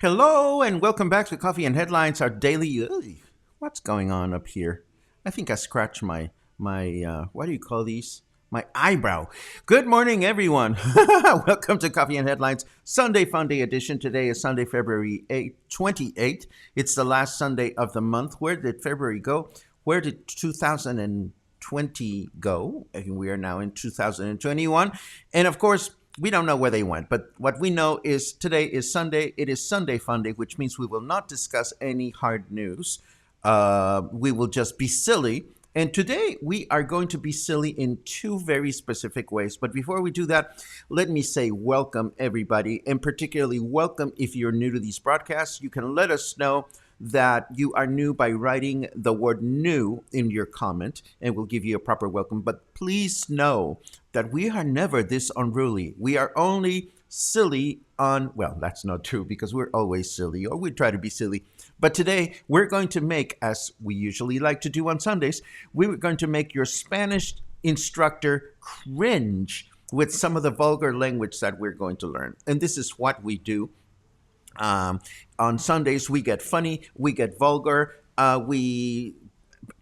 Hello and welcome back to Coffee and Headlines, our daily. What's going on up here? I think I scratched my what do you call these? My eyebrow. Good morning, everyone. Welcome to Coffee and Headlines, Sunday Funday edition. Today is Sunday, February 28th. It's the last Sunday of the month. Where did February go? Where did 2020 go? And we are now in 2021. And of course, we don't know where they went, but what we know is today is Sunday. It is Sunday Funday, which means we will not discuss any hard news. We will just be silly. And today we are going to be silly in two very specific ways. But before we do that, let me say welcome, everybody, and particularly welcome if you're new to these broadcasts. You can let us know that you are new by writing the word new in your comment, and we'll give you a proper welcome. But please know that we are never this unruly. We are only silly on, well, that's not true because we're always silly, or we try to be silly. But today we're going to make, as we usually like to do on Sundays, we're going to make your Spanish instructor cringe with some of the vulgar language that we're going to learn. And this is what we do. On Sundays, we get funny, we get vulgar, we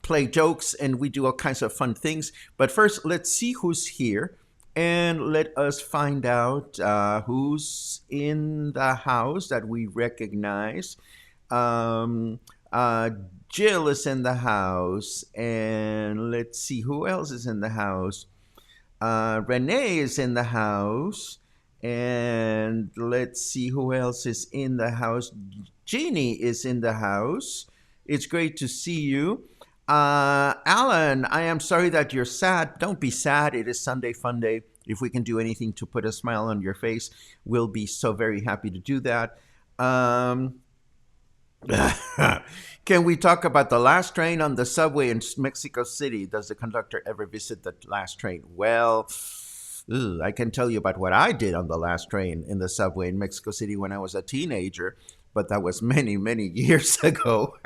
play jokes, and we do all kinds of fun things. But first, let's see who's here, and let us find out who's in the house that we recognize. Jill is in the house, and let's see who else is in the house. Renee is in the house. And let's see who else is in the house. Jeannie is in the house. It's great to see you. Alan, I am sorry that you're sad. Don't be sad. It is Sunday Funday. If we can do anything to put a smile on your face, we'll be so very happy to do that. Can we talk about the last train on the subway in Mexico City? Does the conductor ever visit the last train? Well, I can tell you about what I did on the last train in the subway in Mexico City when I was a teenager, but that was many, many years ago.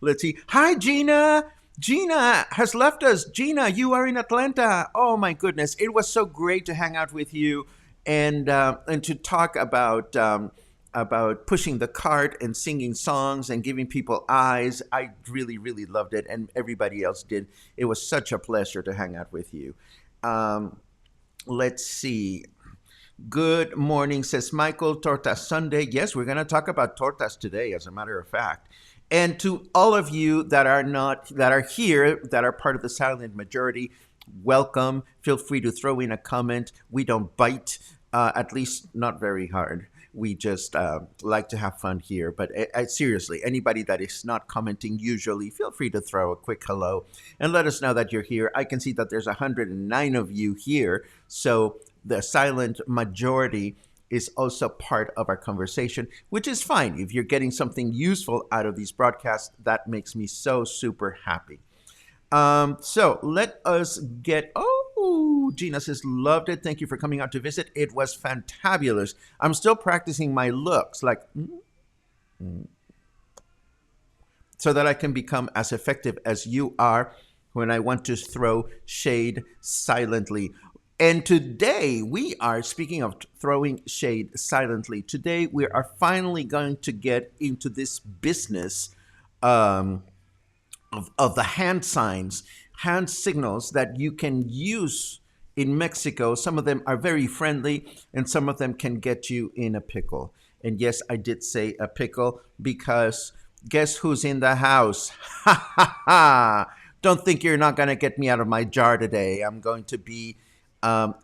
Let's see. Hi, Gina. Gina has left us. Gina, you are in Atlanta. Oh, my goodness. It was so great to hang out with you and to talk about pushing the cart and singing songs and giving people eyes. I really, really loved it, and everybody else did. It was such a pleasure to hang out with you. Let's see. Good morning, says Michael. Torta Sunday. Yes, we're going to talk about tortas today, as a matter of fact. And to all of you that are here, that are part of the silent majority, welcome. Feel free to throw in a comment. We don't bite, at least not very hard. We just like to have fun here. But seriously, anybody that is not commenting usually, feel free to throw a quick hello and let us know that you're here. I can see that there's 109 of you here. So the silent majority is also part of our conversation, which is fine. If you're getting something useful out of these broadcasts, that makes me so super happy. So let us get... Oh, Gina says, loved it. Thank you for coming out to visit. It was fantabulous. I'm still practicing my looks, like, so that I can become as effective as you are when I want to throw shade silently. And today we are, speaking of throwing shade silently, today we are finally going to get into this business um, of the hand signs, hand signals that you can use in Mexico. Some of them are very friendly, and some of them can get you in a pickle. And yes, I did say a pickle because guess who's in the house? Ha ha ha! Don't think you're not going to get me out of my jar today. I'm going to be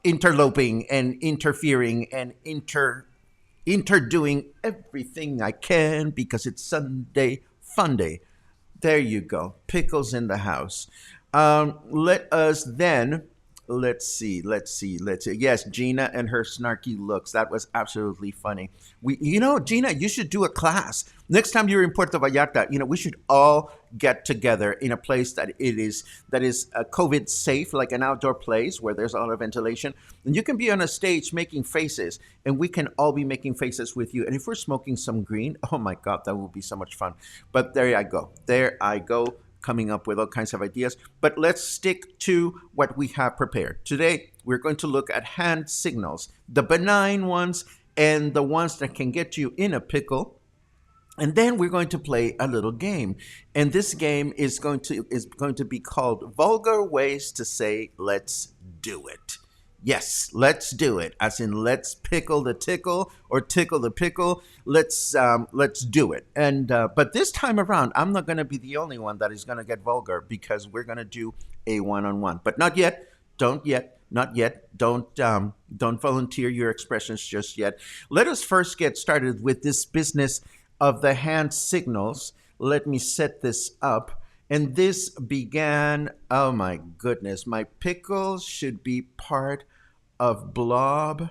interloping and interfering and interdoing everything I can because it's Sunday Funday. There you go. Pickles in the house. Let us then, let's see. Yes, Gina and her snarky looks. That was absolutely funny. Gina, you should do a class. Next time you're in Puerto Vallarta, we should all get together in a place that is COVID safe, like an outdoor place where there's a lot of ventilation. And you can be on a stage making faces, and we can all be making faces with you. And if we're smoking some green, oh my God, that will be so much fun. But there I go. There I go, coming up with all kinds of ideas. But let's stick to what we have prepared. Today, we're going to look at hand signals, the benign ones and the ones that can get you in a pickle. And then we're going to play a little game. And this game is going to be called Vulgar Ways to Say Let's Do It. Yes, let's do it. As in, let's pickle the tickle or tickle the pickle. Let's do it. And but this time around, I'm not going to be the only one that is going to get vulgar because we're going to do a one-on-one. But not yet. Don't yet. Not yet. Don't volunteer your expressions just yet. Let us first get started with this business of the hand signals. Let me set this up. And this began, oh my goodness, my pickles should be part of Blob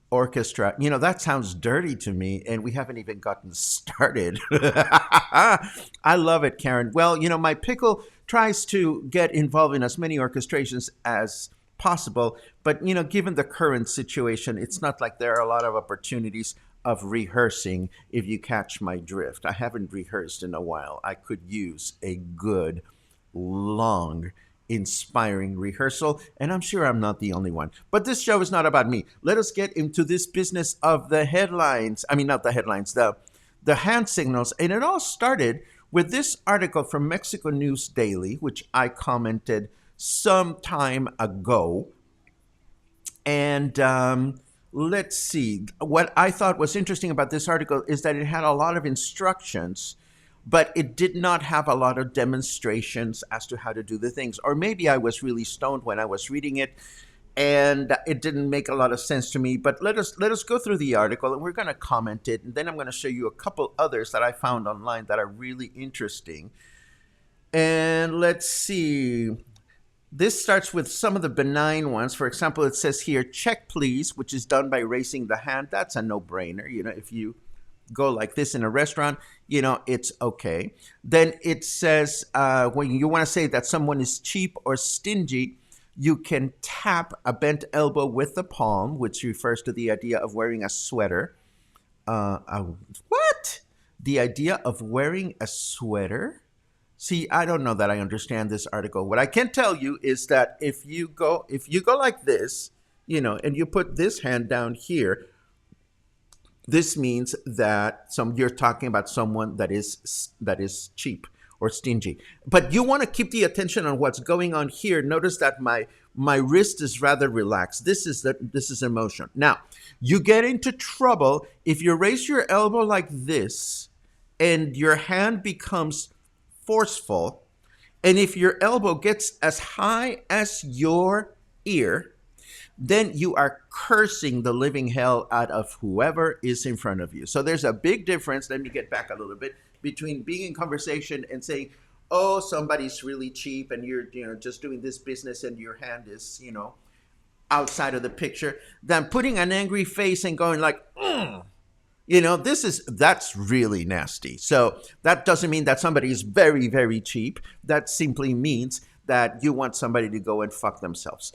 Orchestra. That sounds dirty to me, and we haven't even gotten started. I love it, Karen. Well, my pickle tries to get involved in as many orchestrations as possible, but given the current situation, it's not like there are a lot of opportunities of rehearsing, if you catch my drift. I haven't rehearsed in a while. I could use a good, long, inspiring rehearsal, and I'm sure I'm not the only one. But this show is not about me. Let us get into this business of the headlines. I mean, not the headlines, the hand signals. And it all started with this article from Mexico News Daily, which I commented some time ago. And let's see. What I thought was interesting about this article is that it had a lot of instructions, but it did not have a lot of demonstrations as to how to do the things. Or maybe I was really stoned when I was reading it, and it didn't make a lot of sense to me. But let us go through the article, and we're going to comment it, and then I'm going to show you a couple others that I found online that are really interesting. And let's see. This starts with some of the benign ones. For example, it says here, check please, which is done by raising the hand. That's a no-brainer. If you go like this in a restaurant, it's okay. Then it says when you want to say that someone is cheap or stingy, you can tap a bent elbow with the palm, which refers to the idea of wearing a sweater. What? The idea of wearing a sweater? See, I don't know that I understand this article. What I can tell you is that if you go like this, and you put this hand down here, this means that you're talking about someone that is cheap or stingy. But you want to keep the attention on what's going on here. Notice that my wrist is rather relaxed. This is emotion. Now, you get into trouble if you raise your elbow like this and your hand becomes forceful, and if your elbow gets as high as your ear, then you are cursing the living hell out of whoever is in front of you. So there's a big difference, let me get back a little bit, between being in conversation and saying, oh, somebody's really cheap and you're just doing this business and your hand is outside of the picture, than putting an angry face and going like, that's really nasty. So that doesn't mean that somebody is very, very cheap. That simply means that you want somebody to go and fuck themselves.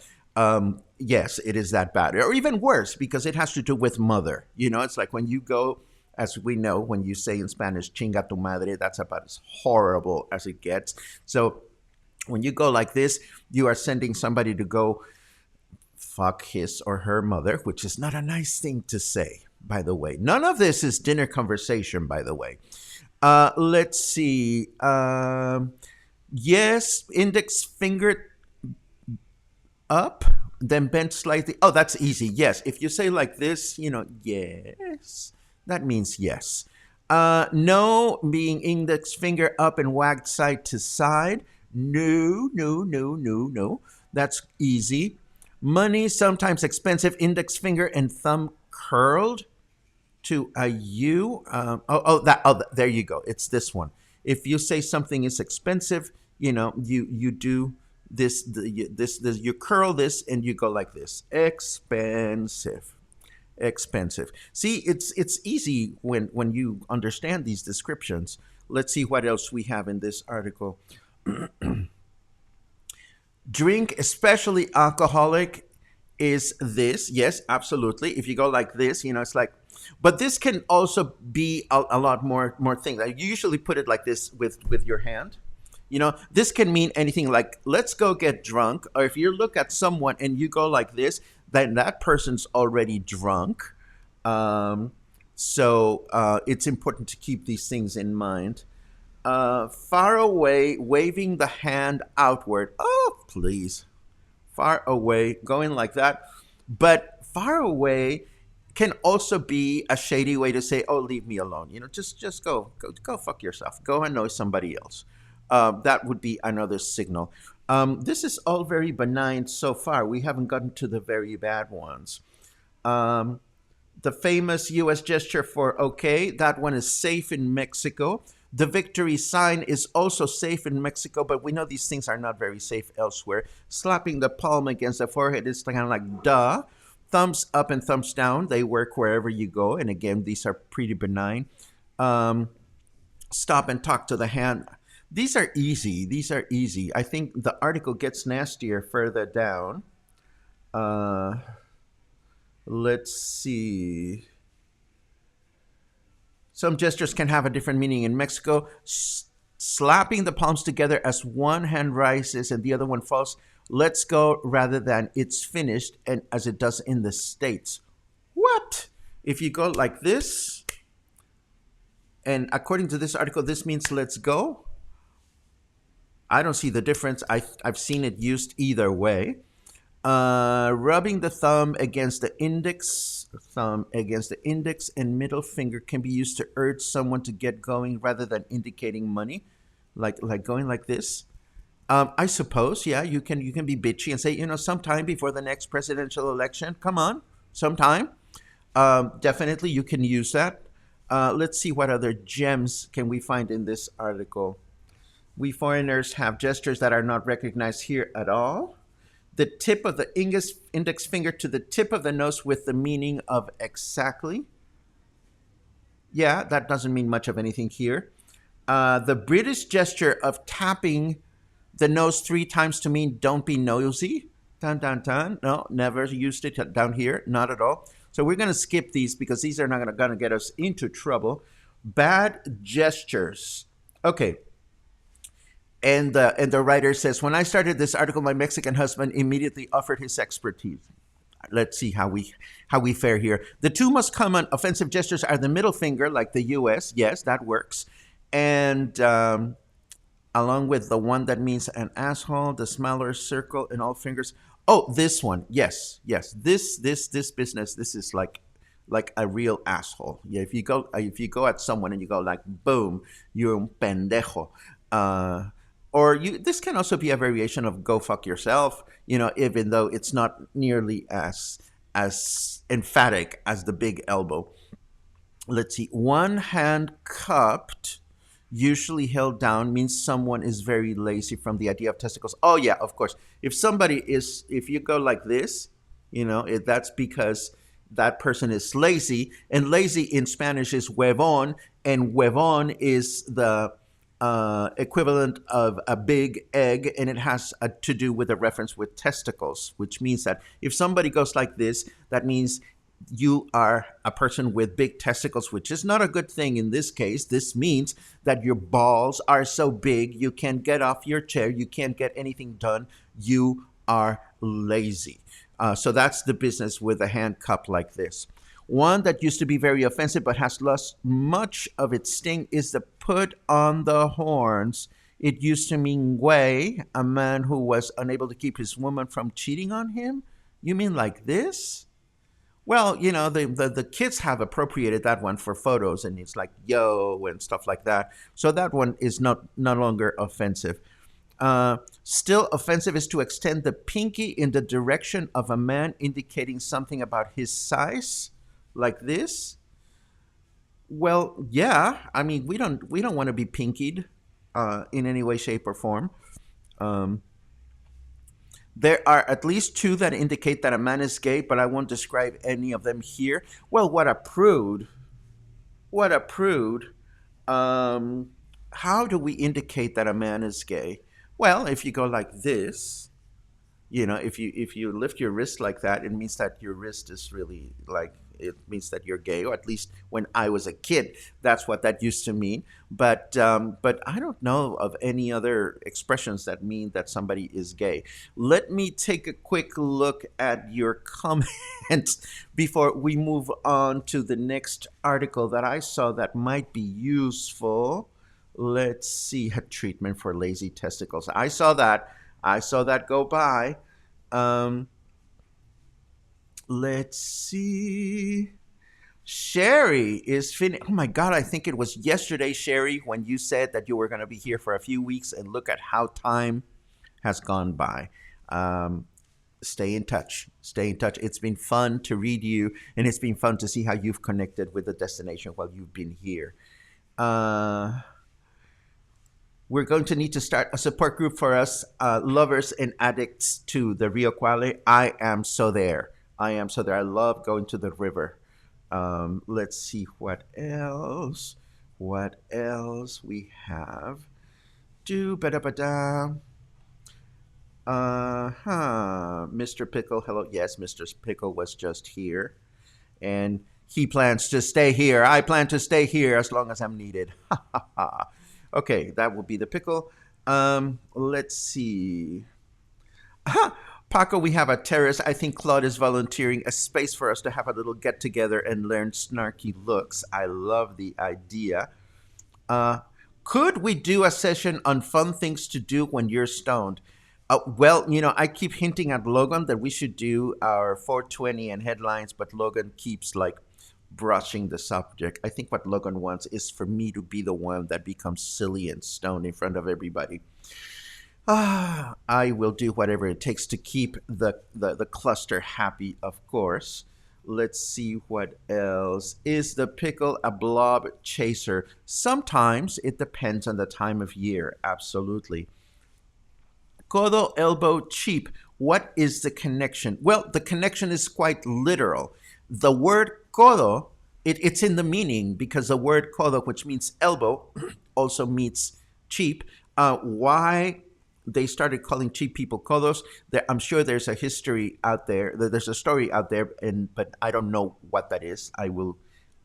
Yes, it is that bad. Or even worse, because it has to do with mother. It's like when you go, as we know, when you say in Spanish, chinga tu madre, that's about as horrible as it gets. So when you go like this, you are sending somebody to go fuck his or her mother, which is not a nice thing to say, by the way. None of this is dinner conversation, by the way. Let's see. Yes, index finger up, then bent slightly. Oh, that's easy. Yes. If you say like this, yes, that means yes. No, being index finger up and wagged side to side. No, no, no, no, no. That's easy. Money, sometimes expensive, index finger and thumb curled to a U. There you go. It's this one. If you say something is expensive, you do this, you curl this and you go like this. Expensive. Expensive. See, it's easy when you understand these descriptions. Let's see what else we have in this article. Drink, especially alcoholic, is this. Yes, absolutely. If you go like this, it's like, but this can also be a lot more things. I usually put it like this with your hand. This can mean anything like, let's go get drunk. Or if you look at someone and you go like this, then that person's already drunk. So it's important to keep these things in mind. Far away, waving the hand outward. Oh, please. Far away, going like that. But far away can also be a shady way to say, "Oh, leave me alone." Just go fuck yourself. Go annoy somebody else. That would be another signal. This is all very benign so far. We haven't gotten to the very bad ones. The famous U.S. gesture for okay, that one is safe in Mexico. The victory sign is also safe in Mexico, but we know these things are not very safe elsewhere. Slapping the palm against the forehead is kind of like duh. Thumbs up and thumbs down, they work wherever you go. And again, these are pretty benign. Stop and talk to the hand. These are easy. These are easy. I think the article gets nastier further down. Let's see. Some gestures can have a different meaning in Mexico. Slapping the palms together as one hand rises and the other one falls. Let's go rather than it's finished, and as it does in the States. What? If you go like this, and according to this article, this means let's go. I don't see the difference. I've seen it used either way. Rubbing the thumb against the index and middle finger can be used to urge someone to get going rather than indicating money, like going like this. I suppose, yeah, you can be bitchy and say, sometime before the next presidential election. Come on, sometime. Definitely, you can use that. Let's see what other gems can we find in this article. We foreigners have gestures that are not recognized here at all. The tip of the index finger to the tip of the nose with the meaning of exactly. Yeah, that doesn't mean much of anything here. The British gesture of tapping the nose 3 times to mean don't be nosy. Dun, dun, dun. No, never used it down here. Not at all. So we're going to skip these because these are not going to get us into trouble. Bad gestures. Okay. And the writer says, when I started this article, my Mexican husband immediately offered his expertise. Let's see how we fare here. The 2 most common offensive gestures are the middle finger, like the U.S. Yes, that works. And along with the one that means an asshole, the smaller circle, and all fingers. Oh, this one. Yes. This business. This is like a real asshole. Yeah. If you go at someone and you go like, boom, you're un pendejo. This can also be a variation of go fuck yourself, even though it's not nearly as emphatic as the big elbow. Let's see. One hand cupped, usually held down, means someone is very lazy from the idea of testicles. Oh yeah, of course. If you go like this, that's because that person is lazy, and lazy in Spanish is huevón, and huevón is the equivalent of a big egg, and it has to do with a reference with testicles, which means that if somebody goes like this, that means you are a person with big testicles, which is not a good thing in this case. This means that your balls are so big you can't get off your chair, you can't get anything done, you are lazy. So that's the business with a hand cup like this. One that used to be very offensive but has lost much of its sting is the put on the horns. It used to mean Way, a man who was unable to keep his woman from cheating on him. You mean like this? Well, the kids have appropriated that one for photos, and it's like yo and stuff like that. So that one is not no longer offensive. Still offensive is to extend the pinky in the direction of a man, indicating something about his size, like this. Well, yeah. I mean, we don't want to be pinkied in any way, shape, or form. Um, there are at least two that indicate that a man is gay, but I won't describe any of them here. Well, what a prude! What a prude! Um, how do we indicate that a man is gay? Well, if you go like this, if you lift your wrist like that, it means that your wrist is really like, it means that you're gay, or at least when I was a kid, that's what that used to mean. But I don't know of any other expressions that mean that somebody is gay. Let me take a quick look at your comments before we move on to the next article that I saw that might be useful. Let's see, a treatment for lazy testicles. I saw that go by. Um, let's see. Sherry is finished. Oh my God, I think it was yesterday, Sherry, when you said that you were going to be here for a few weeks, and look at how time has gone by. Um, Stay in touch. Stay in touch. It's been fun to read you, and it's been fun to see how you've connected with the destination while you've been here. Uh, we're going to need to start a support group for us lovers and addicts to the Rio Quale. I am so there. I am so there. I love going to the river. Let's see what else. What else we have. Do ba da ba da. Mr. Pickle, hello. Yes, Mr. Pickle was just here, and he plans to stay here. I plan to stay here as long as I'm needed. Ha ha ha. Okay, that will be the pickle. Let's see. Aha, Paco, we have a terrace. I think Claude is volunteering a space for us to have a little get together and learn snarky looks. I love the idea. Uh, could we do a session on fun things to do when you're stoned? Well, I keep hinting at Logan that we should do our 420 and headlines, but Logan keeps like brushing the subject. I think what Logan wants is for me to be the one that becomes silly and stoned in front of everybody. I will do whatever it takes to keep the cluster happy, of course. Let's see what else. Is the pickle a blob chaser? Sometimes it depends on the time of year. Absolutely. Codo, elbow, cheap. What is the connection? Well, the connection is quite literal. The word codo, it's in the meaning because the word codo, which means elbow, also means cheap. Why they started calling cheap people codos? I'm sure there's a history out there. There's a story out there, but I don't know what that is. I will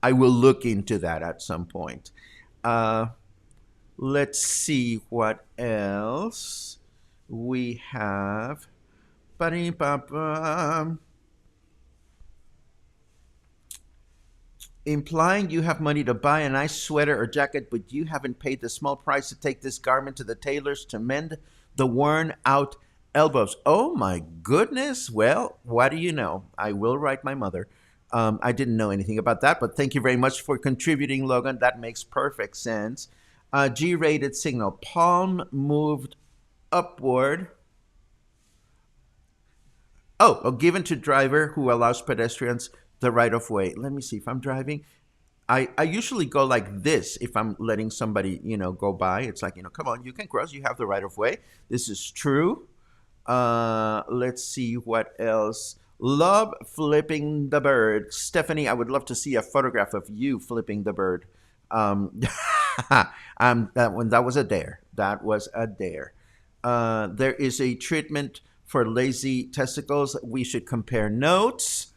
look into that at some point. Uh, let's see what else we have. Ba-dee-ba-ba. Implying you have money to buy a nice sweater or jacket, but you haven't paid the small price to take this garment to the tailor's to mend the worn out elbows. Oh my goodness. Well, what do you know? I will write my mother. I didn't know anything about that, but thank you very much for contributing, Logan. That makes perfect sense. G rated signal. Palm moved upward. Given to driver who allows pedestrians the right of way. Let me see if I'm driving. I usually go like this if I'm letting somebody, go by. It's like, come on, you can cross. You have the right of way. This is true. Let's see what else. Love flipping the bird. Stephanie, I would love to see a photograph of you flipping the bird. That was a dare. That was a dare. There is a treatment for lazy testicles. We should compare notes.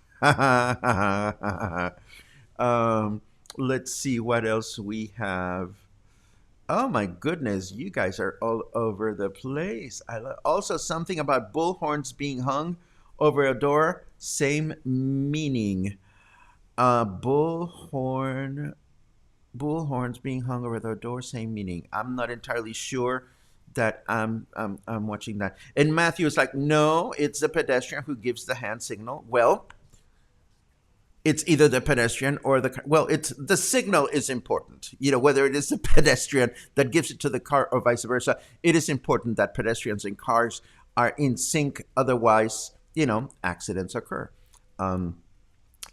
Let's see what else we have. Oh my goodness, you guys are all over the place. Also something about bullhorns being hung over a door, same meaning. Bullhorn, bullhorns being hung over the door, same meaning. I'm not entirely sure that I'm watching that. And Matthew is like, no, it's the pedestrian who gives the hand signal. Well, it's either the pedestrian or the car. Well, it's the signal is important. Whether it is the pedestrian that gives it to the car or vice versa, it is important that pedestrians and cars are in sync. Otherwise, accidents occur. Um,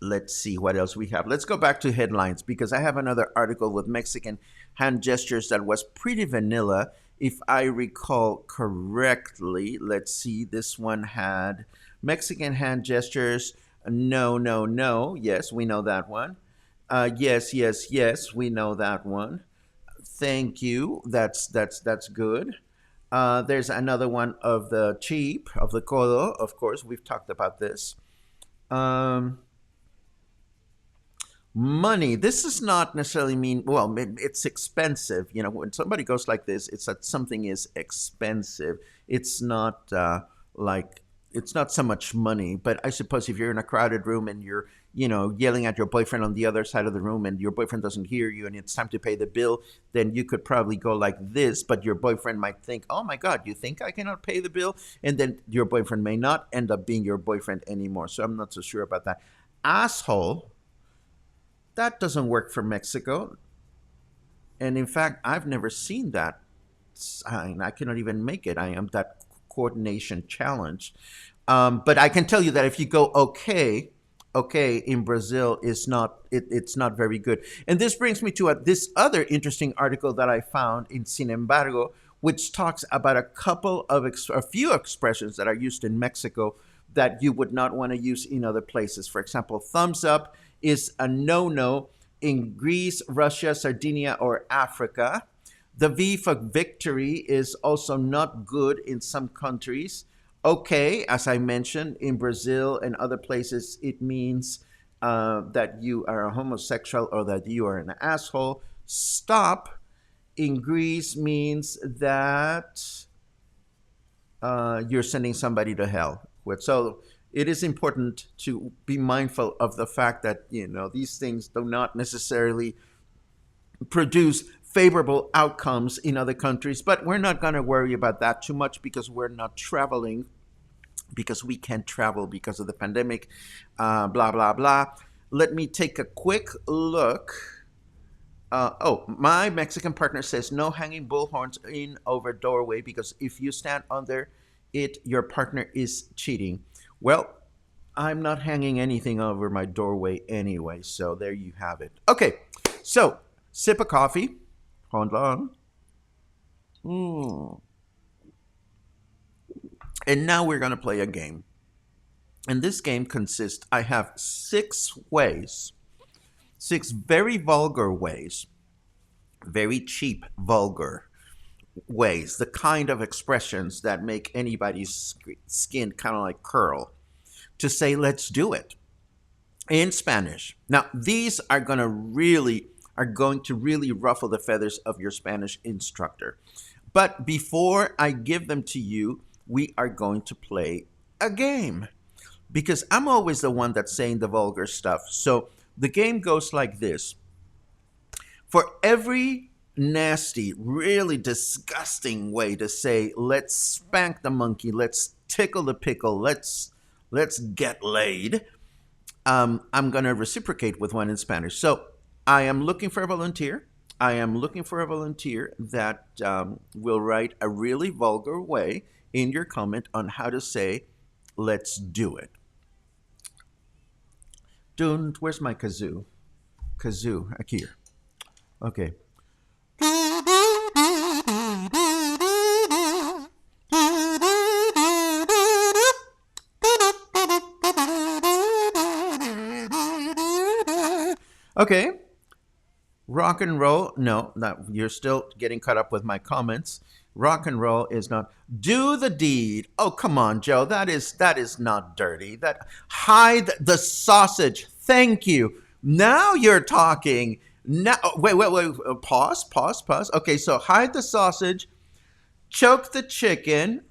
let's see what else we have. Let's go back to headlines because I have another article with Mexican hand gestures that was pretty vanilla, if I recall correctly. Let's see. This one had Mexican hand gestures. No, no, no. Yes, we know that one. Yes, yes, yes. We know that one. Thank you. That's good. There's another one of the cheap of the codo. Of course, we've talked about this. Um, Money. This does not necessarily mean, well, it's expensive. When somebody goes like this, it's that something is expensive. It's not like, it's not so much money, but I suppose if you're in a crowded room and you're, yelling at your boyfriend on the other side of the room and your boyfriend doesn't hear you and it's time to pay the bill, then you could probably go like this, but your boyfriend might think, oh my God, you think I cannot pay the bill? And then your boyfriend may not end up being your boyfriend anymore. So I'm not so sure about that. Asshole, that doesn't work for Mexico. And in fact, I've never seen that. I cannot even make it. I am that coordination challenge. But I can tell you that if you go okay, okay in Brazil is not it's not very good. And this brings me to this other interesting article that I found in Sin Embargo, which talks about a few expressions that are used in Mexico that you would not want to use in other places. For example, thumbs up is a no-no in Greece, Russia, Sardinia, or Africa. The V for victory is also not good in some countries. Okay, as I mentioned, in Brazil and other places, it means that you are a homosexual or that you are an asshole. Stop in Greece means that you're sending somebody to hell. So it is important to be mindful of the fact that these things do not necessarily produce favorable outcomes in other countries, but we're not going to worry about that too much because we're not traveling, because we can't travel because of the pandemic, blah blah blah. Let me take a quick look. My Mexican partner says no hanging bullhorns in over doorway because if you stand under it, your partner is cheating. Well, I'm not hanging anything over my doorway anyway, so there you have it. Okay, so sip of coffee. Hold on. And now we're going to play a game. And this game consists, I have 6 very vulgar ways, very cheap, vulgar ways, the kind of expressions that make anybody's skin kind of like curl, to say, let's do it in Spanish. Now, these are going to really ruffle the feathers of your Spanish instructor. But before I give them to you, we are going to play a game because I'm always the one that's saying the vulgar stuff. So the game goes like this. For every nasty, really disgusting way to say, let's spank the monkey, let's tickle the pickle, let's get laid, I'm going to reciprocate with one in Spanish. So I am looking for a volunteer. I am looking for a volunteer that will write a really vulgar way in your comment on how to say, let's do it. Where's my kazoo? Kazoo, here. Okay. Okay. Rock and roll, no, you're still getting caught up with my comments. Rock and roll is not. Do the deed. Oh, come on, Joe. That is not dirty. That hide the sausage. Thank you. Now you're talking. Now, wait. Pause. Okay, so hide the sausage, choke the chicken,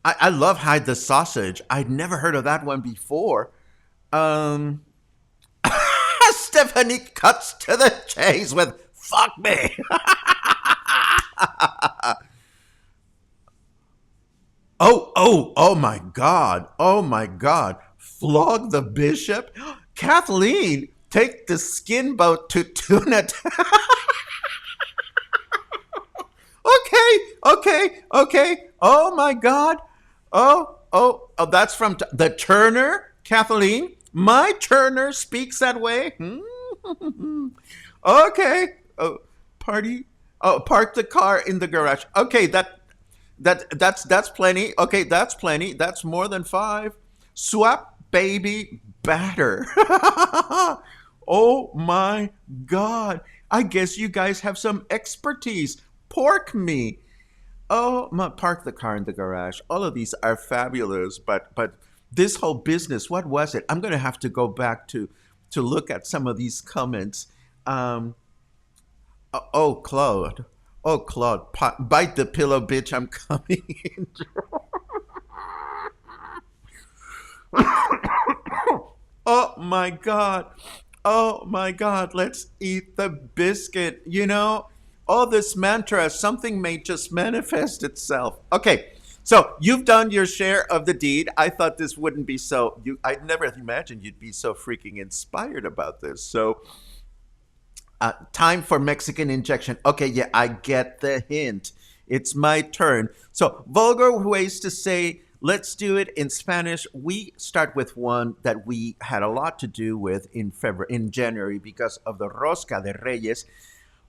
I love hide the sausage. I'd never heard of that one before. Um, Stephanie cuts to the chase with "fuck me." Oh my God. Oh my God. Flog the bishop? Kathleen, take the skin boat to Tuna. Okay. Oh my God. Oh, that's from the Turner, Kathleen. My Turner speaks that way. Okay. Oh, party. Oh, park the car in the garage. Okay, that's plenty. Okay, that's plenty. That's more than five. Swap baby batter. Oh my God. I guess you guys have some expertise. Pork me. Oh, park the car in the garage. All of these are fabulous, but this whole business, what was it? I'm gonna have to go back to look at some of these comments. Um, oh, Claude. Oh, Claude, bite the pillow, bitch. I'm coming in. Oh my God. Oh my God. Let's eat the biscuit. All this mantra, something may just manifest itself. Okay. So you've done your share of the deed. I thought this wouldn't be so. I'd never imagined you'd be so freaking inspired about this. So time for Mexican injection. Okay, yeah, I get the hint. It's my turn. So, vulgar ways to say, let's do it in Spanish. We start with one that we had a lot to do with in January because of the Rosca de Reyes.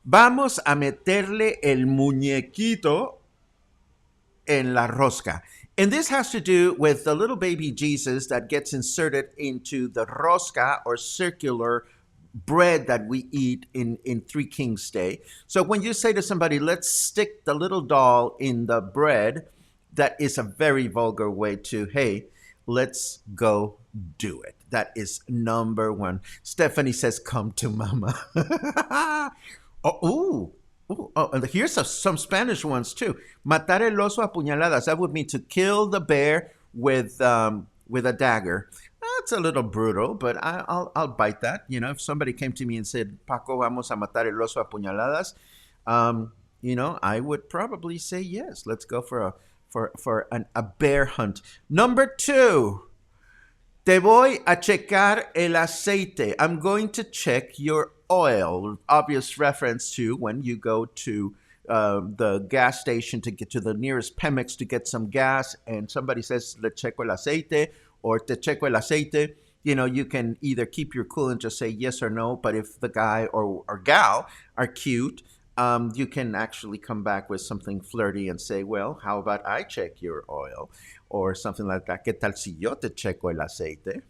Vamos a meterle el muñequito en la rosca. And this has to do with the little baby Jesus that gets inserted into the rosca or circular bread that we eat in Three Kings Day. So when you say to somebody, let's stick the little doll in the bread, that is a very vulgar way to, hey, let's go do it. That is number one. Stephanie says, come to mama. And here's some Spanish ones too. Matar el oso a puñaladas. That would mean to kill the bear with a dagger. That's a little brutal, but I'll bite that. If somebody came to me and said, Paco, vamos a matar el oso a puñaladas, I would probably say yes. Let's go for a bear hunt. Number two. Te voy a checar el aceite. I'm going to check your oil. Obvious reference to when you go to the gas station to get to the nearest Pemex to get some gas, and somebody says, le checo el aceite, or te checo el aceite. You can either keep your cool and just say yes or no, but if the guy or gal are cute, you can actually come back with something flirty and say, well, how about I check your oil? Or something like that. ¿Qué tal si yo te checo el aceite?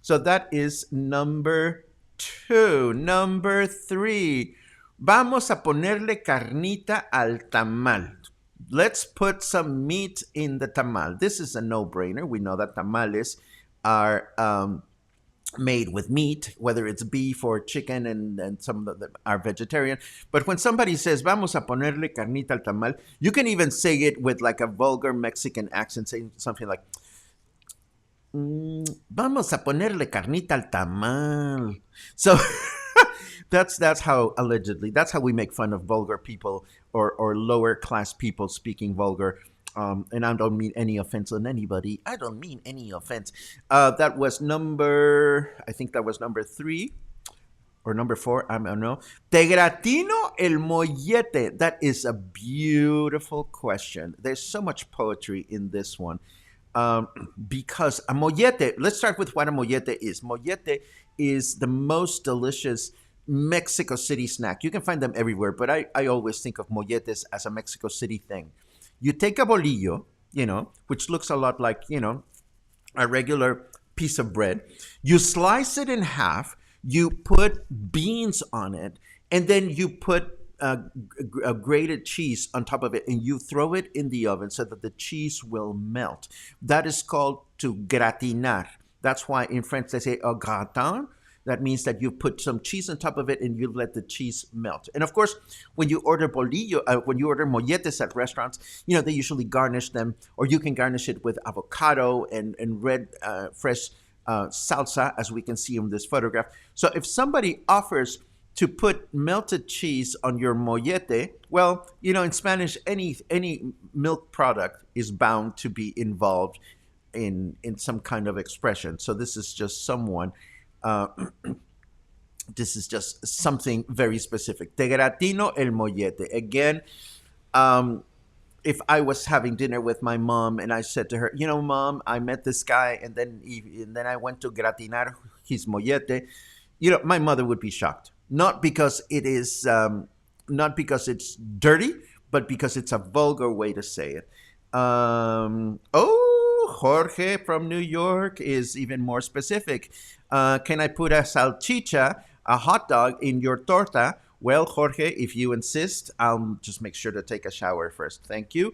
So that is number two. Number three. Vamos a ponerle carnita al tamal. Let's put some meat in the tamal. This is a no-brainer. We know that tamales are made with meat, whether it's beef or chicken, and some of them are vegetarian. But when somebody says, vamos a ponerle carnita al tamal, you can even say it with like a vulgar Mexican accent, saying something like, vamos a ponerle carnita al tamal. So that's how, allegedly, that's how we make fun of vulgar people or lower class people speaking vulgar. And I don't mean any offense on anybody. I don't mean any offense. That was I think that was number three or number four. I don't know. Te gratino el mollete. That is a beautiful question. There's so much poetry in this one. Because a mollete, let's start with what a mollete is. Mollete is the most delicious Mexico City snack. You can find them everywhere, but I always think of molletes as a Mexico City thing. You take a bolillo, which looks a lot like, a regular piece of bread. You slice it in half. You put beans on it, and then you put a grated cheese on top of it, and you throw it in the oven so that the cheese will melt. That is called to gratinar. That's why in French they say au gratin. That means that you put some cheese on top of it and you let the cheese melt. And of course, when you order bolillo, when you order molletes at restaurants, they usually garnish them, or you can garnish it with avocado and red fresh salsa, as we can see in this photograph. So if somebody offers to put melted cheese on your mollete, well, in Spanish, any milk product is bound to be involved in some kind of expression. So this is just uh, this is just something very specific. Te gratino el mollete. Again, um, if I was having dinner with my mom and I said to her, Mom, I met this guy and then I went to gratinar his mollete, my mother would be shocked. Not because it's dirty, but because it's a vulgar way to say it. Jorge from New York is even more specific. Can I put a salchicha, a hot dog, in your torta? Well, Jorge, if you insist, I'll just make sure to take a shower first. Thank you.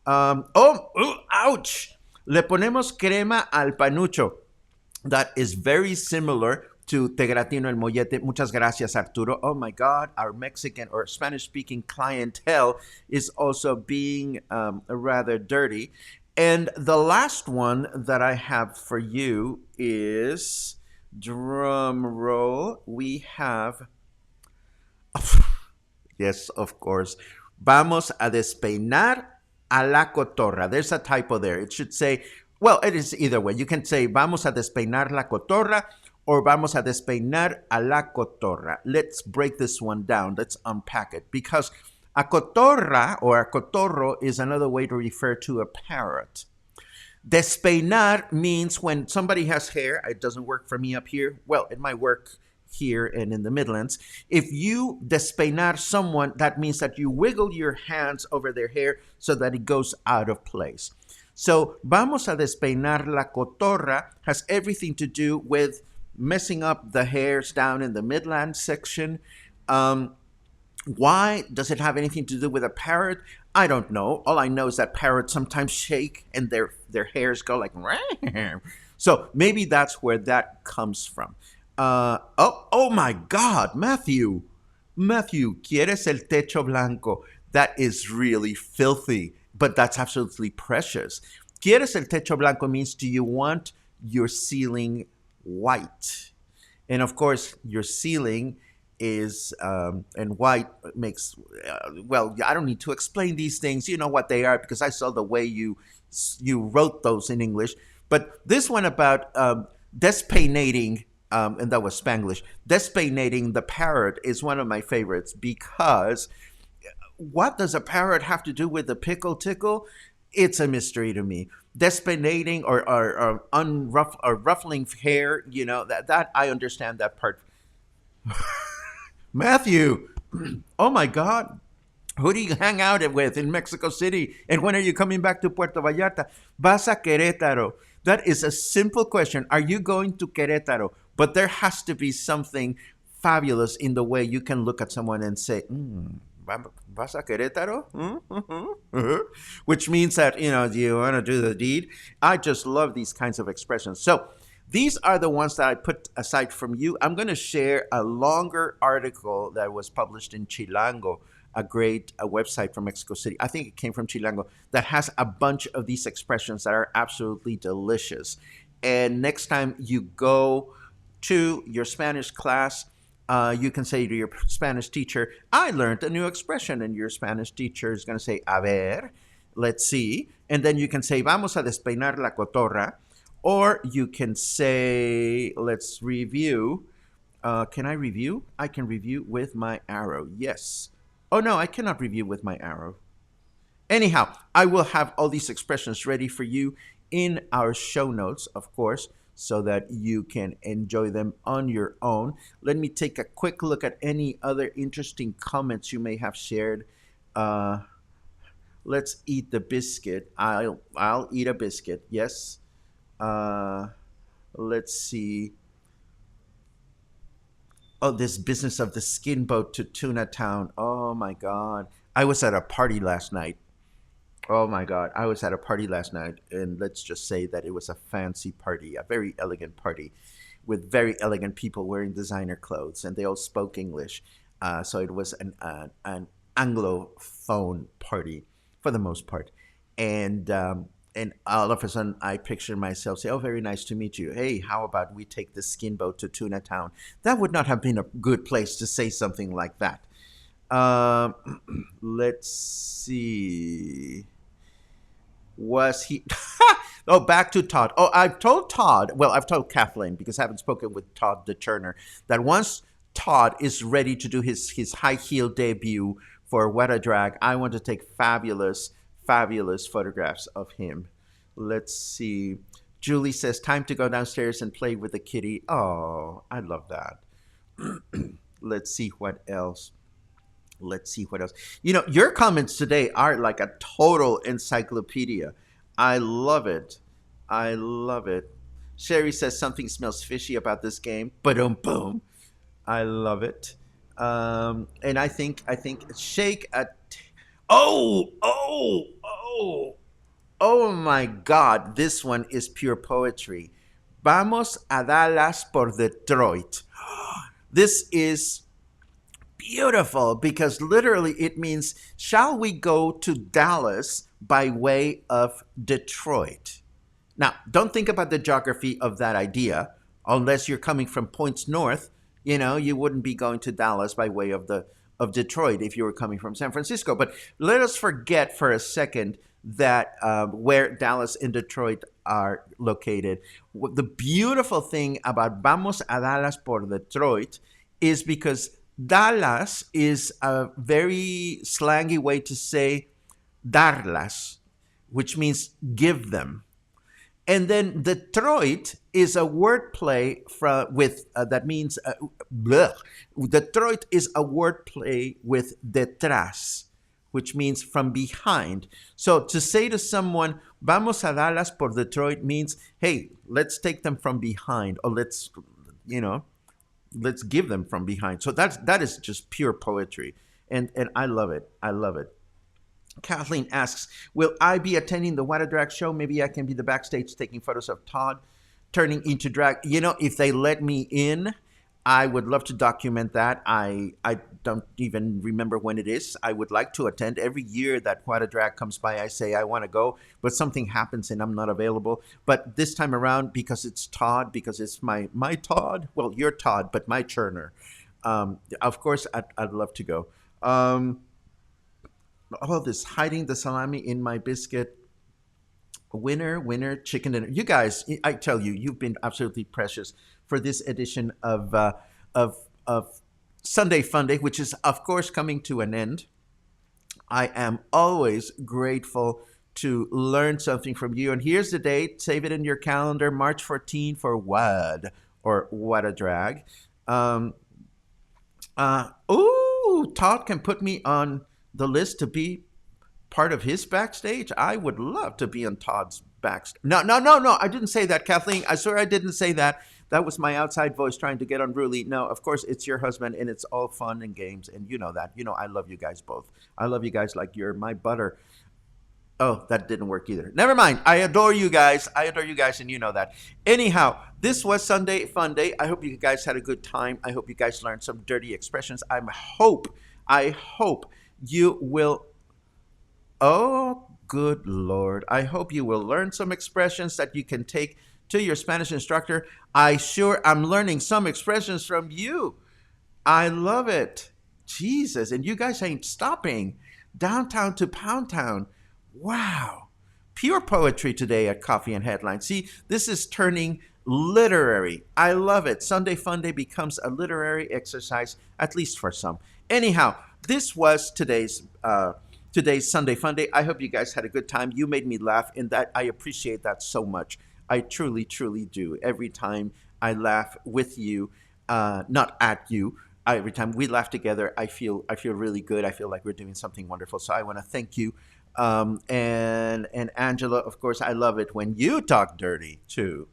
Ouch! Le ponemos crema al panucho. That is very similar to Te Gratino el Mollete. Muchas gracias, Arturo. Oh my God, our Mexican or Spanish speaking clientele is also being rather dirty. And the last one that I have for you is, drum roll, we have, yes, of course, vamos a despeinar a la cotorra. There's a typo there. It should say, well, it is either way. You can say vamos a despeinar la cotorra or vamos a despeinar a la cotorra. Let's break this one down. Let's unpack it, because a cotorra or a cotorro is another way to refer to a parrot. Despeinar means when somebody has hair. It doesn't work for me up here. Well, it might work here and in the Midlands. If you despeinar someone, that means that you wiggle your hands over their hair so that it goes out of place. So, vamos a despeinar la cotorra has everything to do with messing up the hairs down in the Midland section. Why does it have anything to do with a parrot? I don't know. All I know is that parrots sometimes shake and their hairs go like, Ram. So maybe that's where that comes from. Oh my God, Matthew, ¿quieres el techo blanco? That is really filthy, but that's absolutely precious. ¿Quieres el techo blanco means, do you want your ceiling white? And of course, your ceiling is, and white makes, well, I don't need to explain these things. You know what they are because I saw the way you wrote those in English. But this one about despeinating, and that was Spanglish, despeinating the parrot is one of my favorites, because what does a parrot have to do with the pickle tickle? It's a mystery to me. Despeinating or ruffling hair, that I understand that part. Matthew, oh my God, who do you hang out with in Mexico City? And when are you coming back to Puerto Vallarta? Vas a Querétaro. That is a simple question. Are you going to Querétaro? But there has to be something fabulous in the way you can look at someone and say, ¿vas a Querétaro? Which means that, do you want to do the deed? I just love these kinds of expressions. So these are the ones that I put aside from you. I'm going to share a longer article that was published in Chilango, a great website from Mexico City. I think it came from Chilango, that has a bunch of these expressions that are absolutely delicious. And next time you go to your Spanish class, you can say to your Spanish teacher, I learned a new expression. And your Spanish teacher is going to say, a ver, let's see. And then you can say, vamos a despeinar la cotorra. Or you can say, let's review. Can I review? I can review with my arrow. Yes. Oh, no, I cannot review with my arrow. Anyhow, I will have all these expressions ready for you in our show notes, of course, so that you can enjoy them on your own. Let me take a quick look at any other interesting comments you may have shared. Let's eat the biscuit. I'll eat a biscuit. Yes. Let's see. Oh, this business of the skin boat to Tuna Town. Oh my God. I was at a party last night. Oh my God. I was at a party last night, and let's just say that it was a fancy party, a very elegant party. with very elegant people wearing designer clothes, and they all spoke English. So it was an Anglophone party for the most part, and all of a sudden I picture myself say, "Oh, very nice to meet you. Hey, how about we take the skin boat to Tuna Town?" That would not have been a good place to say something like that. Um, let's see. Was he? Oh, back to Todd. Oh, I've told Todd. Well, I've told Kathleen because I haven't spoken with Todd the Turner that once Todd is ready to do his high heel debut for What a Drag, I want to take fabulous photographs of him. Let's see. Julie says, "Time to go downstairs and play with the kitty." Oh, I love that. Let's see what else. Let's see what else. Your comments today are like a total encyclopedia. I love it. I love it. Sherry says something smells fishy about this game. Boom, boom. I love it. And I think shake a. Oh my God! This one is pure poetry. Vamos a Dallas por Detroit. This is beautiful because literally it means, shall we go to Dallas by way of Detroit? Now, don't think about the geography of that idea. Unless you're coming from points north, you wouldn't be going to Dallas by way of Detroit if you were coming from San Francisco. But let us forget for a second that where Dallas and Detroit are located. The beautiful thing about Vamos a Dallas por Detroit is because Dallas is a very slangy way to say darlas, which means give them. And then Detroit is a wordplay that means bleh. Detroit is a wordplay with detrás, which means from behind. So to say to someone, "Vamos a Dallas por Detroit," means, hey, let's take them from behind, or let's give them from behind. So that is just pure poetry, and I love it. I love it. Kathleen asks, "Will I be attending the What a Drag show? Maybe I can be the backstage taking photos of Todd turning into drag." If they let me in, I would love to document that. I don't even remember when it is. I would like to attend. Every year that What a Drag comes by, I say I want to go, but something happens and I'm not available. But this time around, because it's Todd, because it's my Todd, well, you're Todd, but my Turner, of course, I'd love to go. All this hiding the salami in my biscuit. Winner, chicken dinner. You guys, I tell you, you've been absolutely precious for this edition of Sunday Funday, which is, of course, coming to an end. I am always grateful to learn something from you. And here's the date. Save it in your calendar, March 14 for WAD, or What a Drag. Todd can put me on the list to be part of his backstage. I would love to be on Todd's backstage. No. I didn't say that, Kathleen. I swear I didn't say that. That was my outside voice trying to get unruly. No, of course, it's your husband, and it's all fun and games, and you know that. I love you guys both. I love you guys like you're my butter. Oh, that didn't work either. Never mind. I adore you guys. And you know that. Anyhow, this was Sunday Funday. I hope you guys had a good time. I hope you guys learned some dirty expressions. I hope you will. Oh, good Lord. I hope you will learn some expressions that you can take to your Spanish instructor. I'm learning some expressions from you. I love it. Jesus. And you guys ain't stopping. Downtown to Pound Town. Wow. Pure poetry today at Coffee and Headlines. See, this is turning literary. I love it. Sunday Funday becomes a literary exercise, at least for some. Anyhow, this was today's Sunday Funday. I hope you guys had a good time. You made me laugh, and that I appreciate that so much. I truly, truly do. Every time I laugh with you, not at you. Every time we laugh together, I feel really good. I feel like we're doing something wonderful. So I want to thank you. And Angela, of course, I love it when you talk dirty too.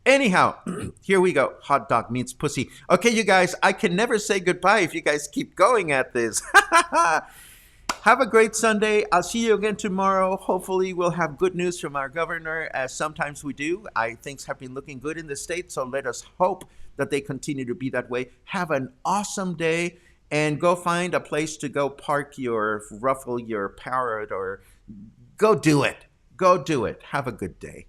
Anyhow, here we go. Hot dog means pussy. Okay, you guys, I can never say goodbye if you guys keep going at this. Have a great Sunday. I'll see you again tomorrow. Hopefully, we'll have good news from our governor, as sometimes we do. Things have been looking good in the state, so let us hope that they continue to be that way. Have an awesome day and go find a place to go park your ruffle your parrot or go do it. Go do it. Have a good day.